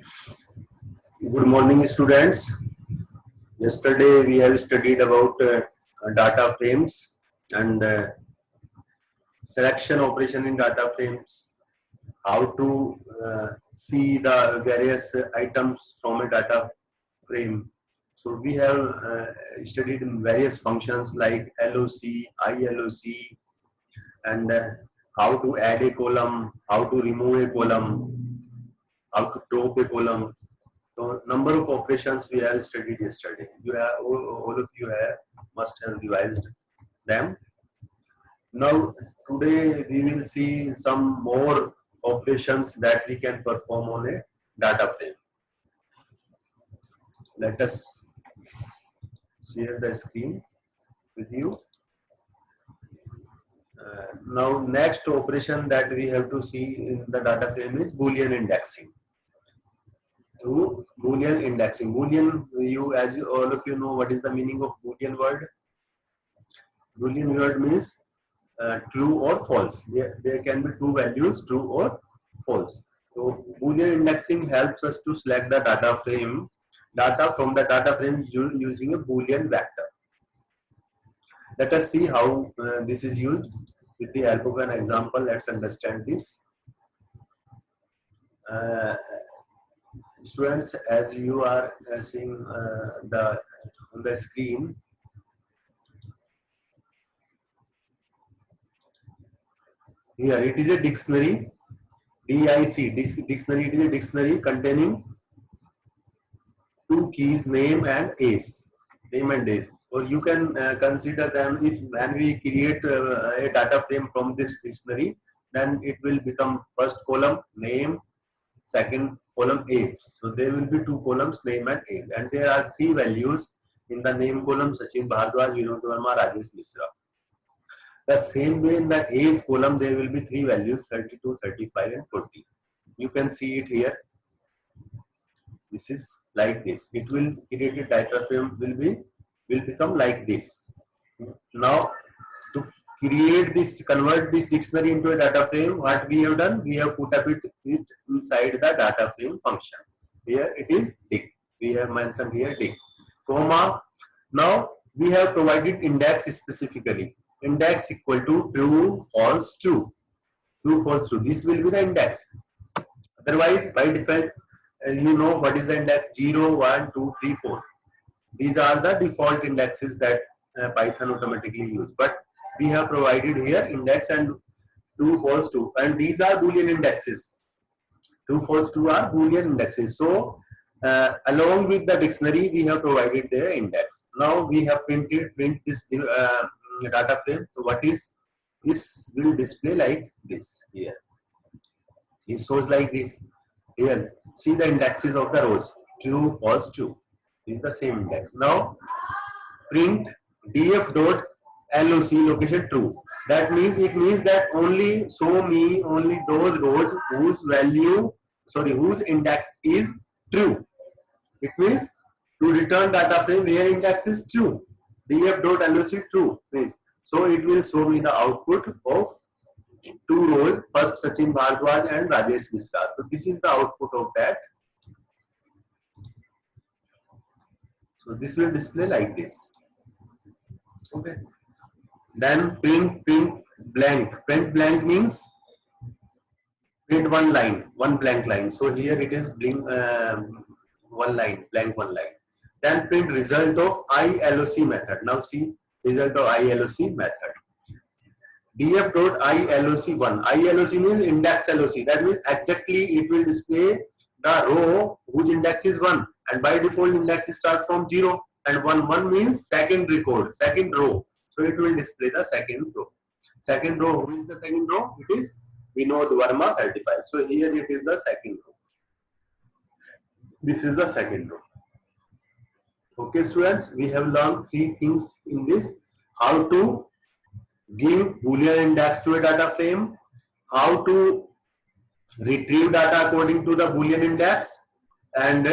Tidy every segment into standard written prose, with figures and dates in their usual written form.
Good morning, students. Yesterday we have studied about data frames and selection operation in data frames, how to see the various items from a data frame. So we have studied various functions like LOC, ILOC, and how to add a column, how to remove a column, how to drop a column. So number of operations we have studied yesterday. You have all of you must have revised them. Now today we will see some more operations that we can perform on a data frame. Let us share the screen with you. Now next operation that we have to see in the data frame is Boolean indexing. Through Boolean indexing. Boolean, all of you know what is the meaning of Boolean word. Boolean word means true or false. There can be two values, true or false. So Boolean indexing helps us to select the data from the data frame using a Boolean vector. Let us see how this is used with the help of an example. Let's understand this. Students, as you are seeing on the screen, here it is a dictionary, DIC, dictionary. It is a dictionary containing two keys, name and age. Or you can consider them if when we create a data frame from this dictionary, then it will become first column name, second column age. So there will be two columns, name and age, and there are three values in the name column: Sachin Bhardwaj, Vinod Verma, Rajesh Mishra. The same way in the age column there will be three values: 32, 35 and 40. You can see it here. This is like this. It will create a data frame will become like this. Now to convert this dictionary into a data frame, what we have done, we have put up it inside the data frame function. Here it is dict. We have mentioned here dict, comma. Now we have provided index specifically. Index equal to true, false, true. True, false, true. This will be the index. Otherwise, by default, you know what is the index: 0, 1, 2, 3, 4. These are the default indexes that Python automatically use. But we have provided here index and true, false, true. And these are Boolean indexes. True, false, true are Boolean indexes. So along with the dictionary, we have provided their index. Now we have print this data frame. So what is this will display like this here. It shows like this. Here, see the indexes of the rows: true, false, true. This is the same index. Now print df dot loc location true. That means that only those rows whose index is true. It means to return data frame where index is true. df dot loc true means, so it will show me the output of two rows, first Sachin Bhardwaj and Rajesh Mishra. So this is the output of that. So this will display like this. Okay. Then print blank. Print blank means print one line, one blank line. So here it is one line, blank one line. Then print result of ILOC method. Now see result of ILOC method. df dot ILOC1. ILOC means index LOC. That means exactly it will display the row whose index is 1, and by default index start from 0 and 1. 1 means second row. So it will display the second row. Second row, who is the second row? It is Vinod Verma 35. So here it is the second row. This is the second row. Okay, students, we have learned three things in this: how to give Boolean index to a data frame, how to retrieve data according to the Boolean index, and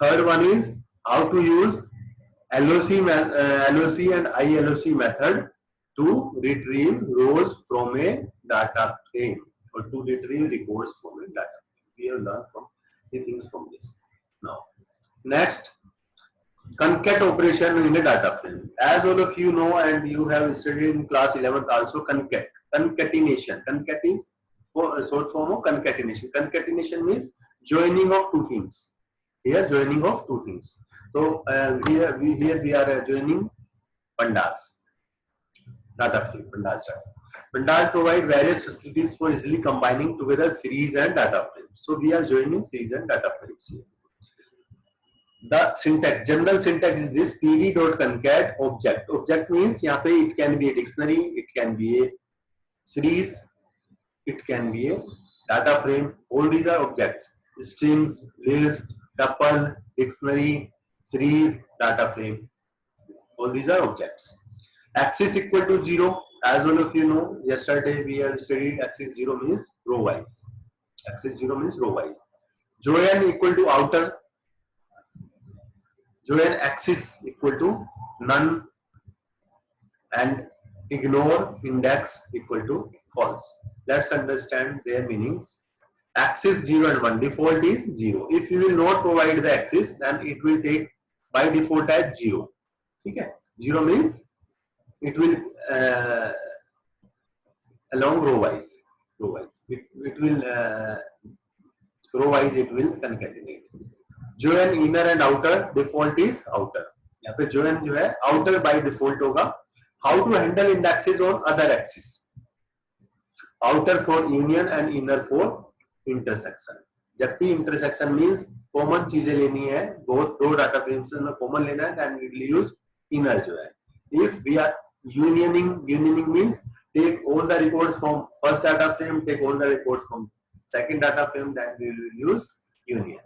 third one is how to use LOC and ILOC method to retrieve rows from a data frame or to retrieve records from a data frame. We have learned from Three things from this. Now, next, concat operation in a data frame. As all of you know, and you have studied in class 11th also, concat, concatenation. Concat is short form of concatenation. Concatenation means joining of two things. Here, joining of two things. So here we are joining pandas, data frame, pandas data. Pandas provide various facilities for easily combining together series and data frames. So we are joining series and data frames here. The syntax, general syntax is this: pd.concat object. Object means यहाँ पे it can be a dictionary, it can be a series, it can be a data frame. All these are objects: strings, list, tuple, dictionary, series, data frame. All these are objects. Axis equal to 0. As all of you know, yesterday we have studied axis 0 means row wise. Axis 0 means row wise. Join equal to outer. Join axis equal to none, and ignore index equal to false. Let's understand their meanings. Axis 0 and 1, default is 0. If you will not provide the axis, then it will take by default as 0. Okay? 0 means it will along row wise. It will row wise it will concatenate. Join inner and outer, default is outer. यहाँ पे join जो है outer by default होगा. How to handle indexes on other axis? Outer for union and inner for intersection. जब भी intersection means common चीजें लेनी है, बहुत दो data frames में common लेना है, then we will use inner जो है. If we are unioning means take all the records from first data frame, take all the records from second data frame, then we will use union.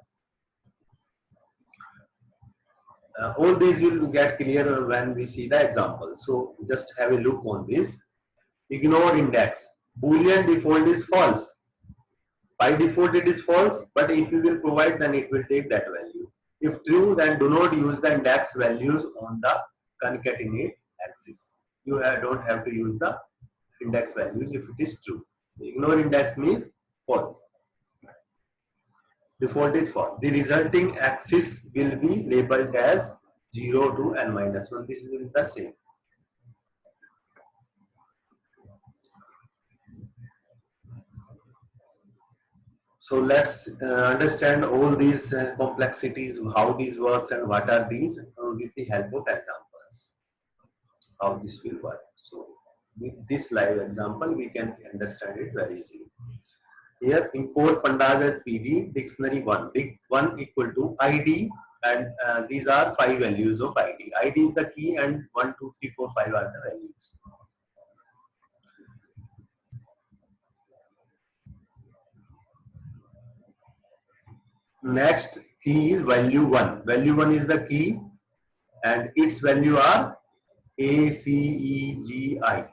All these will get clear when we see the example. So just have a look on this. Ignore index. Boolean default is false. By default it is false, but if you will provide, then it will take that value. If true, then do not use the index values on the concatenate axis. You don't have to use the index values if it is true. Ignore index means false. Default is false. The resulting axis will be labeled as 0 to n minus 1. This is the same. So let's understand all these complexities, how these works and what are these with the help of examples. How this will work. So with this live example, we can understand it very easily. Here, import pandas as PD, dictionary 1. Dic 1 equal to ID, and these are 5 values of ID. ID is the key, and 1, 2, 3, 4, 5 are the values. Next key is value 1. Value 1 is the key, and its value are A, C, E, G, I.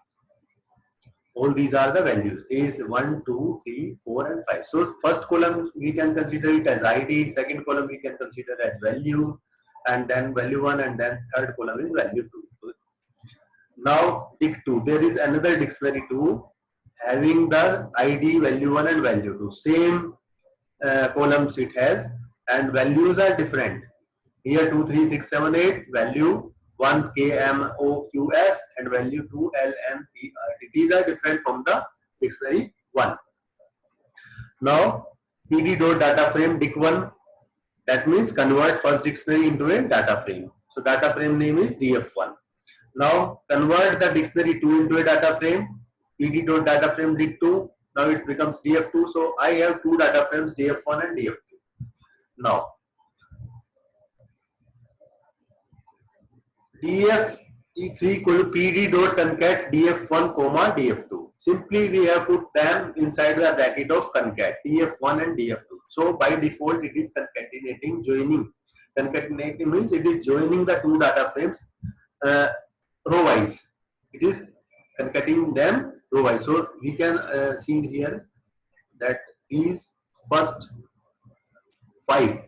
All these are the values. A is 1, 2, 3, 4 and 5. So first column we can consider it as ID, second column we can consider as value, and then value 1, and then third column is value 2. Now dic 2, there is another dictionary 2 having the ID, value 1 and value 2. Same columns it has, and values are different. Here 2, 3, 6, 7, 8, value 1 KMOQS and value 2 LMPRT. These are different from the dictionary 1. Now pd.data frame dic 1, that means convert first dictionary into a data frame. So data frame name is df1. Now convert the dictionary 2 into a data frame, pd.data frame dic 2. Now it becomes df2. So I have two data frames, df1 and df2. Now df3 equal to pd.concat df1 comma df2. Simply we have put them inside the bracket of concat, df1 and df2. So by default it is concatenating, joining. Concatenating means it is joining the two data frames row wise. It is concatenating them row wise. So we can see here that these first 5,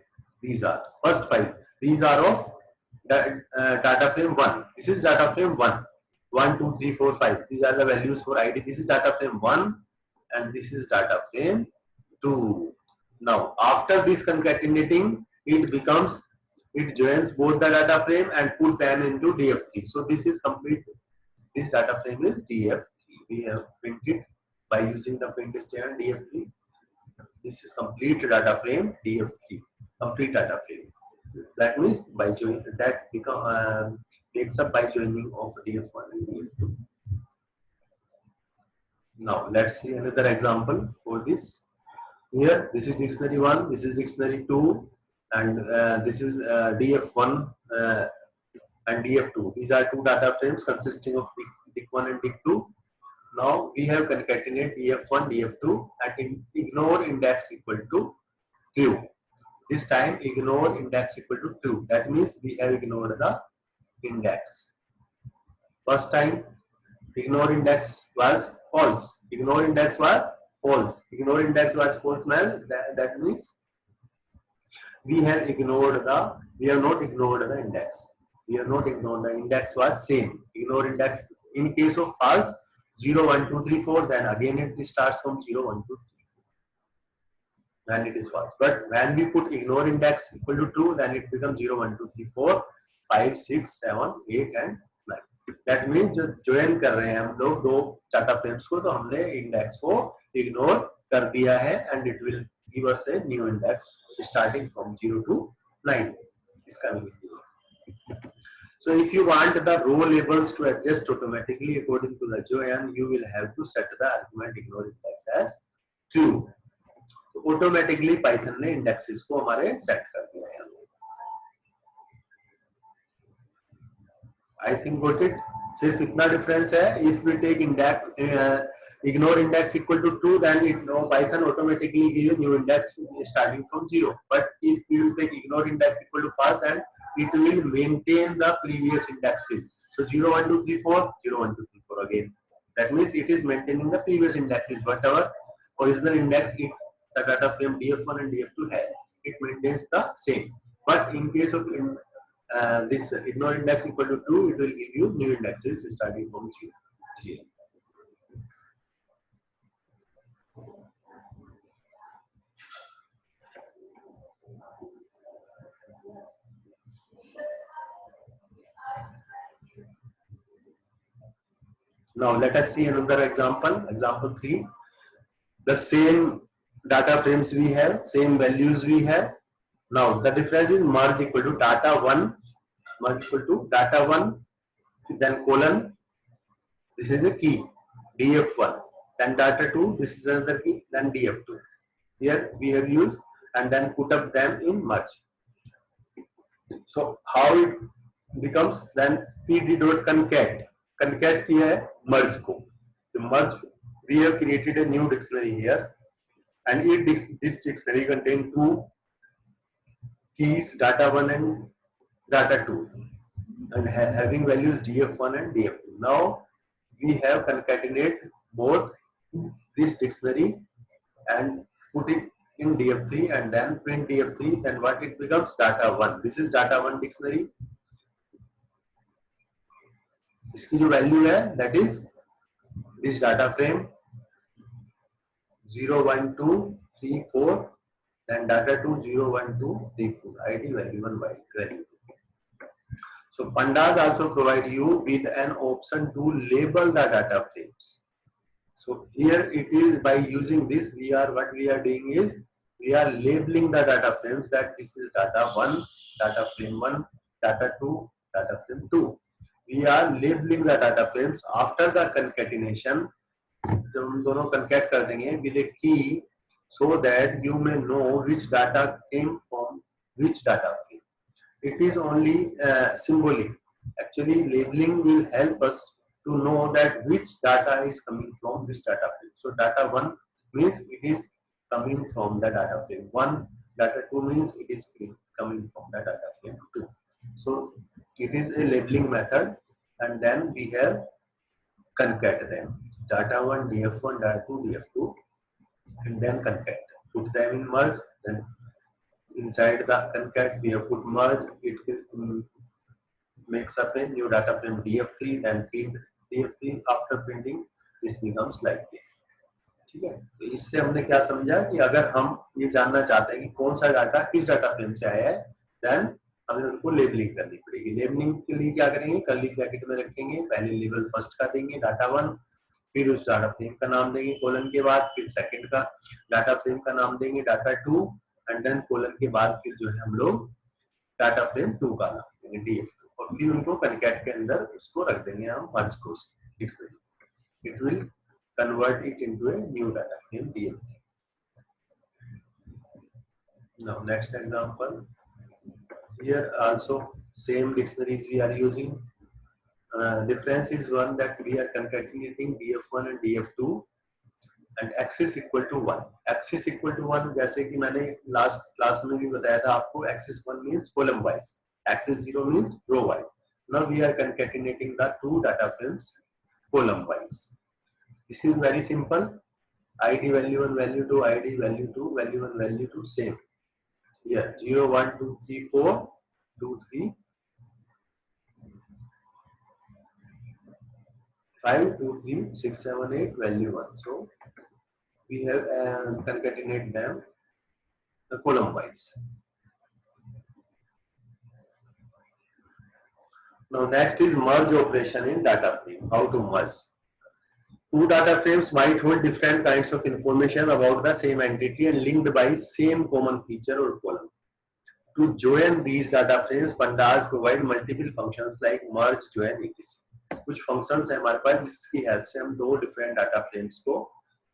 these are first 5. These are of data frame 1. This is data frame 1. 1, 2, 3, 4, 5. These are the values for ID. This is data frame 1 and this is data frame 2. Now after this concatenating, it joins both the data frame and put them into DF3. So this is complete. This data frame is DF3. We have printed by using the print statement DF3. This is complete data frame DF3. Complete data frame. That means by joining that makes up by joining of DF1 and DF2. Now let's see another example for this. Here, this is dictionary 1, this is dictionary 2, and this is DF1 and DF2. These are two data frames consisting of DIC1 and DIC2. Now we have concatenate DF1, DF2 and ignore index equal to true. This time ignore index equal to true. That means we have ignored the index. First time ignore index was false. Ignore index was false. Ignore index was false, man. That means we have not ignored the index. We have not ignored the index was same. Ignore index in case of false 0, 1, 2, 3, 4, then again it starts from 0, 1, 2, 3, 4. When it is false. But when we put ignore index equal to true, then it becomes 0, 1, 2, 3, 4, 5, 6, 7, 8 and 9. That means जो join कर रहे हैं हम लोग दो data frames को, तो हमने इंडेक्स को इग्नोर कर दिया है and it will give us a new index starting from 0 to 9. इसका meaning. So if you want the row labels to adjust automatically according to the join, you will have to set the argument ignore index as true. तो automatically Python ने indexes को हमारे set कर दिया है. I think got it. सिर्फ इतना difference है. If we take index ignore index equal to true, then Python automatically give you new index starting from 0. But if you take ignore index equal to false, then it will maintain the previous indexes. So 0, 1, 2, 3, 4, 0, 1, 2, 3, 4 again. That means it is maintaining the previous indexes. Whatever original index the data frame DF1 and DF2 has, it maintains the same. But in case of this ignore index equal to true, it will give you new indexes starting from 0. Now let us see another example. Example 3. The same data frames we have, same values we have. Now the difference is merge equal to data 1, merge equal to data 1, then colon, this is a key, DF1, then data 2, this is another key, then DF2. Here we have used and then put up them in merge. So how it becomes, then pd.concat, concat किया है merge को. The merge, we have created a new dictionary here, and this dictionary contains two keys, data 1 and data 2, and having values df1 and df2. Now we have concatenate both this dictionary and put it in df3 and then print df3, then what it becomes, data 1. This is data 1 dictionary. इसकी जो value है, that is this data frame 0, 1, 2, 3, 4, then data 2 0, 1, 2, 3, 4, id value 1 value 2. So pandas also provide you with an option to label the data frames. So here it is, by using this what we are doing is we are labeling the data frames, that this is data 1, data frame 1, data 2, data frame 2. We are labeling the data frames. After the concatenation, हम दोनों concat कर देंगे with a key, so that you may know which data came from which data frame. It is only symbolic. Actually, labeling will help us to know that which data is coming from which data frame. So data 1 means it is coming from the data frame 1. Data 2 means it is coming from the data frame 2. So it is a labeling method, and then we have concat them. Data 1, df1, data 2, df2, and then concat. Put them in merge, then inside the concat we have put merge. It makes up a new data frame df3, then print df3. After printing, this becomes like this. ठीक है, तो इससे हमने क्या समझा कि अगर हम ये जानना चाहते हैं कि कौन सा डाटा किस डाटा फ्रेम से आया है, देन हमें उनको लेबलिंग करनी पड़ेगी। लेबलिंग के लिए क्या करेंगे, कर्ली ब्रैकेट में रखेंगे, पहले लेबल फर्स्ट का देंगे डाटा 1, फिर उस डाटा फ्रेम का नाम देंगे कोलन के बाद, फिर सेकंड का डाटा फ्रेम का नाम देंगे डाटा 2, एंड देन कोलन के बाद फिर जो है हम लोग डाटा फ्रेम 2 का नाम देंगे df2, और फिर उनको कनकैट के अंदर उसको रख देंगे हम मर्ज को dictionary. It will convert it into a new data frame df3. Now next example, here also same dictionaries we are using. Difference is one that we are concatenating df1 and df2 and axis equal to 1. Axis equal to 1 जैसे कि मैंने last class में भी बताया था आपको, axis 1 means column wise, axis 0 means row wise. Now we are concatenating the two data frames column wise. This is very simple. ID value 1, value 2, ID value 2, value 1, value 2, same. Here 0, 1, 2, 3, 4, 2, 3, 5, 2, 3, 6, 7, 8, value 1. So we have concatenate them column wise. Now next is merge operation in data frame. How to merge? Two data frames might hold different kinds of information about the same entity and linked by same common feature or column. To join these data frames, pandas provide multiple functions like merge, join, etc. कुछ functions है हमारे पास जिसकी help से हम दो different data frames को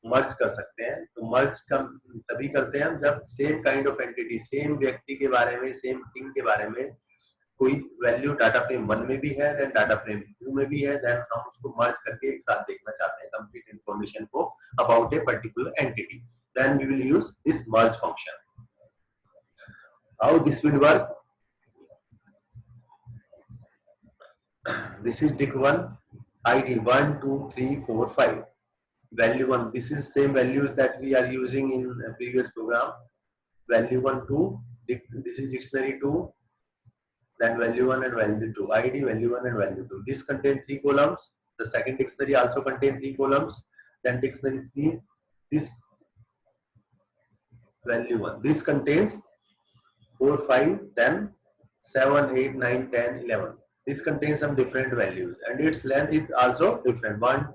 merge कर सकते हैं। तो merge का तभी करते हैं हम जब same kind of entity, same व्यक्ति के बारे में, same thing के बारे में कोई वैल्यू डाटा फ्रेम 1 में भी है, देन डाटा फ्रेम 2 में भी है, देन हम उसको मर्ज करके एक साथ देखना चाहते हैं कंप्लीट इंफॉर्मेशन को about a particular entity, then we will use this merge function. How this will work? This is dict1, id 1, 2, 3, 4, 5, value 1. This is same values that we are using in a previous program. Value 1, 2, this is dictionary 2, then value 1 and value 2, id, value 1 and value 2. This contains 3 columns. The second dictionary also contains 3 columns. Then dictionary 3, this value 1. This contains 4, 5, then 7, 8, 9, 10, 11. This contains some different values and its length is also different. 1,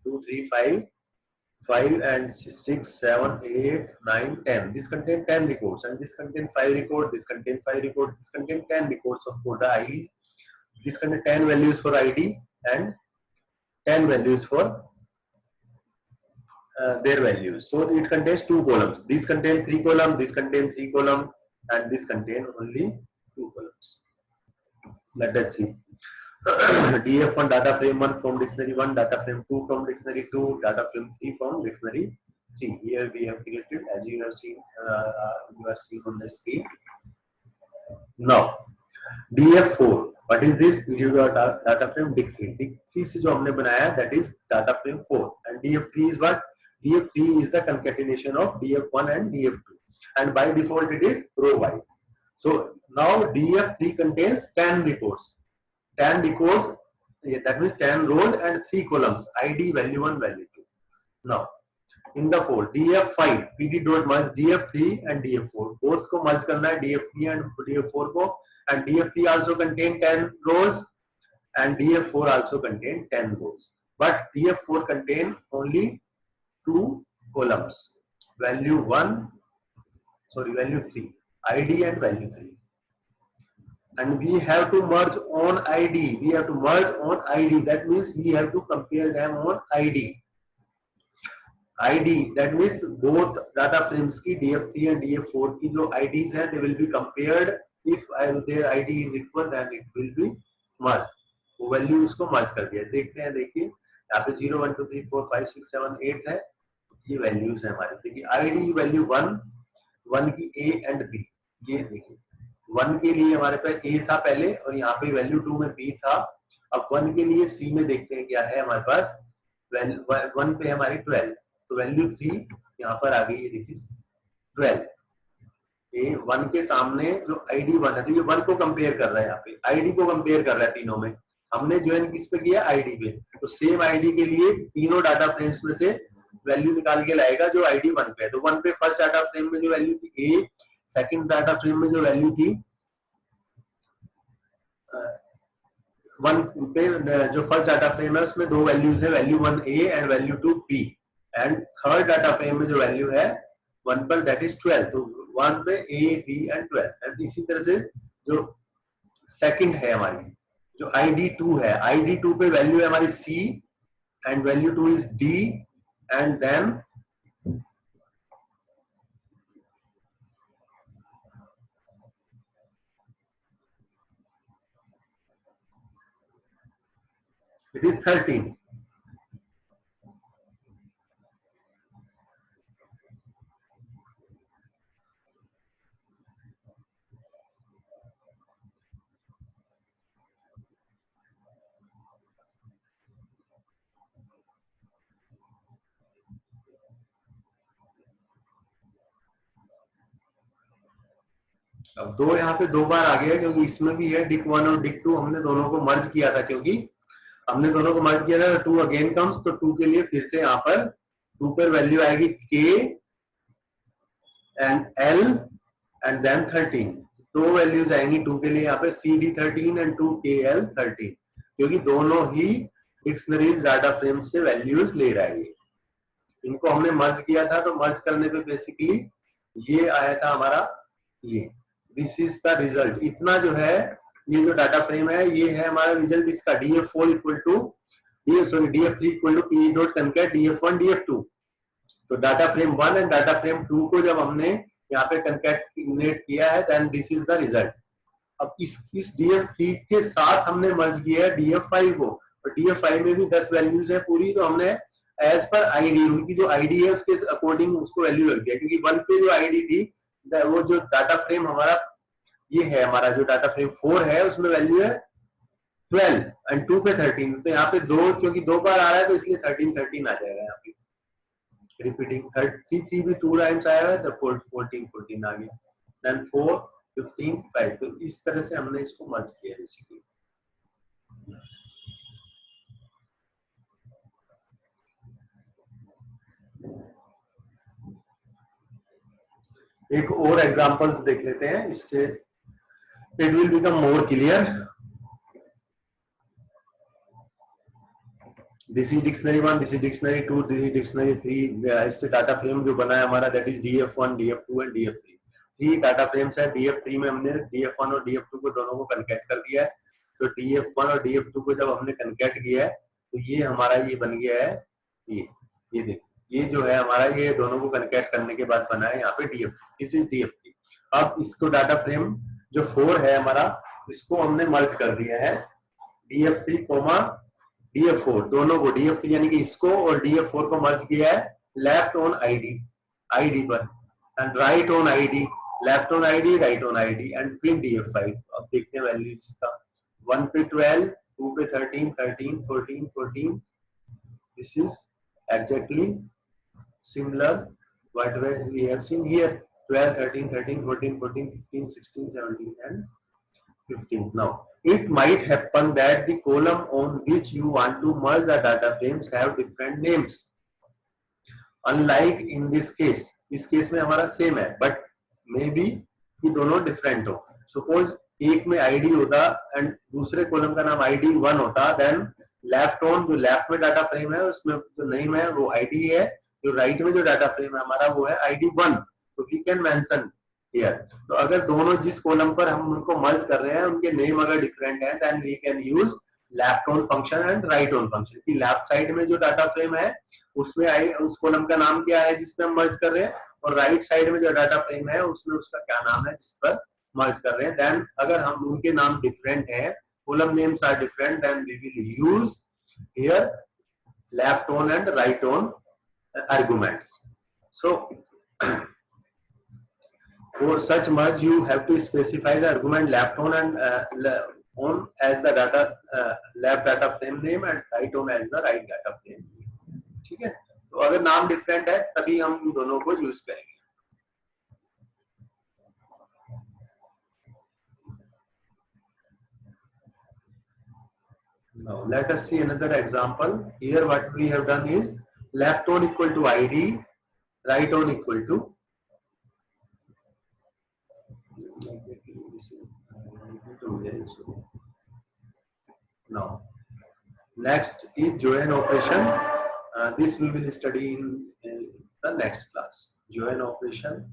2, 3, 5, 5 and 6, 7, 8, 9, 10. This contains 10 records and this contains 5 records. This contains 5 records. This contains 10 records for the IDs. This contains 10 values for ID and 10 values for their values. So it contains 2 columns. This contains 3 columns. This contains 3 columns, and this contains only 2 columns. Let us see. df1 data frame 1 from dictionary 1, data frame 2 from dictionary 2, data frame 3 from dictionary 3. Here we have created as you have seen, you are seeing on the screen. Now df4, what is this? You got data frame dict3. dict3 से जो हमने बनाया that is data frame 4, and df3 is what? df3 is the concatenation of df1 and df2, and by default it is row wise. So now df3 contains 10 records. 10 records, that means 10 rows and 3 columns, id, value 1, value 2. Now in the 4, df5 pd dot merge df3 and df4, both को merge करना है, df3 and df4 को, and df3 also contain 10 rows and df4 also contain 10 rows, but df4 contain only 2 columns, value 3, id and value 3. And we have to merge on ID. We have to merge on ID. That means we have to compare them on ID. ID. That means both data frames की df3 and df4 की जो IDs हैं, they will be compared. If their ID is equal, then it will be merged. वो value उसको merge कर दिया. देखते हैं, देखिए यहाँ पे 0, 1, 2, 3, 4, 5, 6, 7, 8 है. ये values है हमारे. देखिए ID value 1 की A and B. ये देखिए 1 के लिए हमारे पास A था पहले और यहाँ पे वैल्यू 2 में B था. अब 1 के लिए C में देखते हैं क्या है हमारे पास. 1 पे हमारी 12, तो वैल्यू 3 यहाँ पर आ गई है. देखिए 12. ये 1 के सामने जो ID 1 है, तो ये 1 को कंपेयर कर रहा है. यहाँ पे ID को कंपेयर कर रहा है. तीनों में हमने ज्वाइन किस पे किया? ID पे. तो सेम ID के लिए तीनों डाटा फ्रेम्स में से वैल्यू निकाल के लाएगा जो आईडी 1 पे है। तो 1 पे फर्स्ट डाटा फ्रेम में जो वैल्यू थी ए, सेकंड डाटा फ्रेम में जो वैल्यू थी 1 पे, जो फर्स्ट डाटा फ्रेम है उसमें दो वैल्यूज है, value 1 a and value 2 b, and third data frame में जो वैल्यू है 1 पर दैट इज 12। तो 1 पे ए बी एंड 12। एंड इसी तरह से जो सेकंड है हमारी जो ID2 है, ID2 पे वैल्यू है हमारी C and value 2 is D, and then it is 13। अब दो यहाँ पे दो बार आ गया क्योंकि इसमें भी है डिक 1 और डिक 2, हमने दोनों को मर्ज किया था, क्योंकि हमने दोनों को मर्ज किया था। 2 अगेन कम्स, तो 2 के लिए फिर से यहाँ पर 2 पर वैल्यू आएगी K and L and then 13। दो वैल्यूज आएंगी 2 के लिए यहाँ पे CD13 एंड 2KL13, क्योंकि दोनों ही डिक्शनरीज डाटा फ्रेम से वैल्यूज ले रहा है। इनको हमने मर्ज किया था, तो मर्ज करने पे बेसिकली ये आया था हमारा, ये दिस इज द रिजल्ट। इतना जो है ये जो डाटा फ्रेम है ये है हमारा रिजल्ट इसका। DF4 equal to DF3 equal to P dot concat DF1 DF2। तो data frame 1 and data frame 2 को जब हमने यहाँ पे कनकैटिनेट किया है then this is the result. अब इस DF3 के साथ हमने मर्ज किया है DF5 को, और DF5 में भी 10 वैल्यूज है पूरी, तो हमने एज पर आईडी, उनकी जो आईडी है उसके अकॉर्डिंग उसको वैल्यू रख दिया, क्योंकि 1 पे जो आईडी थी वो जो डाटा फ्रेम हमारा ये है, हमारा जो डाटा फ्रेम 4 है उसमें वैल्यू है 12 एंड 2 पे 13। तो यहाँ पे दो, क्योंकि दो बार आ रहा है तो इसलिए 13 13 आ जाएगा यहाँ पे। रिपीटिंग 33 भी 2 टाइम्स आया है तो 14 14 आ गया, देन 4 15 5। तो इस तरह से हमने इसको मर्ज किया बेसिकली। एक और एग्जांपल्स देख लेते हैं, इससे it will become more clear. This is dictionary 1, this is dictionary 2, this is dictionary 3। इससे डाटा फ्रेम जो बना है हमारा that is DF1 DF2 and DF3। 3 data frames है। DF3 में हमने DF1 और DF2 को दोनों को कनकैट कर दिया है। तो DF1 और DF2 को जब हमने कनकैट किया है तो ये हमारा ये बन गया है, ये देखिए ये जो है हमारा, ये दोनों को कनकैट करने के बाद बना है यहाँ पे DF3। This is DF3। अब इसको डाटा फ्रेम जो 4 है हमारा, इसको हमने मर्ज कर दिया है DF3 DF4, दोनों को DF3 यानी कि इसको और DF4 को मर्ज किया है लेफ्ट ऑन आईडी पर, and right on ID, left on ID right on ID, and print DF5। अब देखते हैं वैल्यू इसका। 1 पे 12, 2 पे 13 13 14 14। This is exactly similar what we have seen here, 12 13 13 14 14 15 16 17 and 15. Now it might happen that the column on which you want to merge the data frames have different names. Unlike in this case, इस case में हमारा same है but may be कि दोनों different हो। Suppose एक में ID होता एंड दूसरे कॉलम का नाम ID1 होता, देन लेफ्ट ऑन जो लेफ्ट में डाटा फ्रेम है उसमें जो नेम है वो ID है, जो राइट में जो डाटा फ्रेम है हमारा वो है ID1। तो वी कैन मेंशन हियर। तो अगर दोनों जिस कॉलम पर हम उनको मर्ज कर रहे हैं उनके नेम अगर डिफरेंट है then we can use left on function and right on function. कि लेफ्ट साइड में जो डाटा फ्रेम है उसमें उस कॉलम का नाम क्या है जिसमें हम मर्ज कर रहे हैं, और राइट साइड में जो डाटा फ्रेम है उसमें उसका क्या नाम है जिस पर मर्ज कर रहे हैं। देन अगर हम उनके नाम डिफरेंट है, column names are different, then we will use here left on and right on arguments. So for such merge you have to specify the argument left on and on as the data left data frame name and right on as the right data frame name. ठीक है, तो अगर नाम different है तभी हम दोनों को यूज करेंगे। Now let us see another example. Here what we have done is left on equal to ID, right on equal to now. Next is join operation. This we will study in the next class. Join operation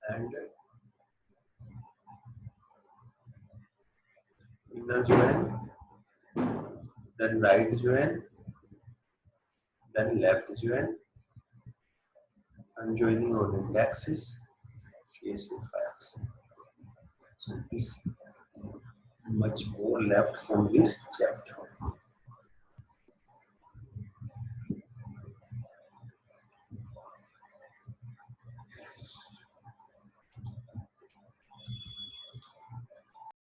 and inner join, then right join, then left join, and joining on indexes, CSV files. So this much more left from this chapter.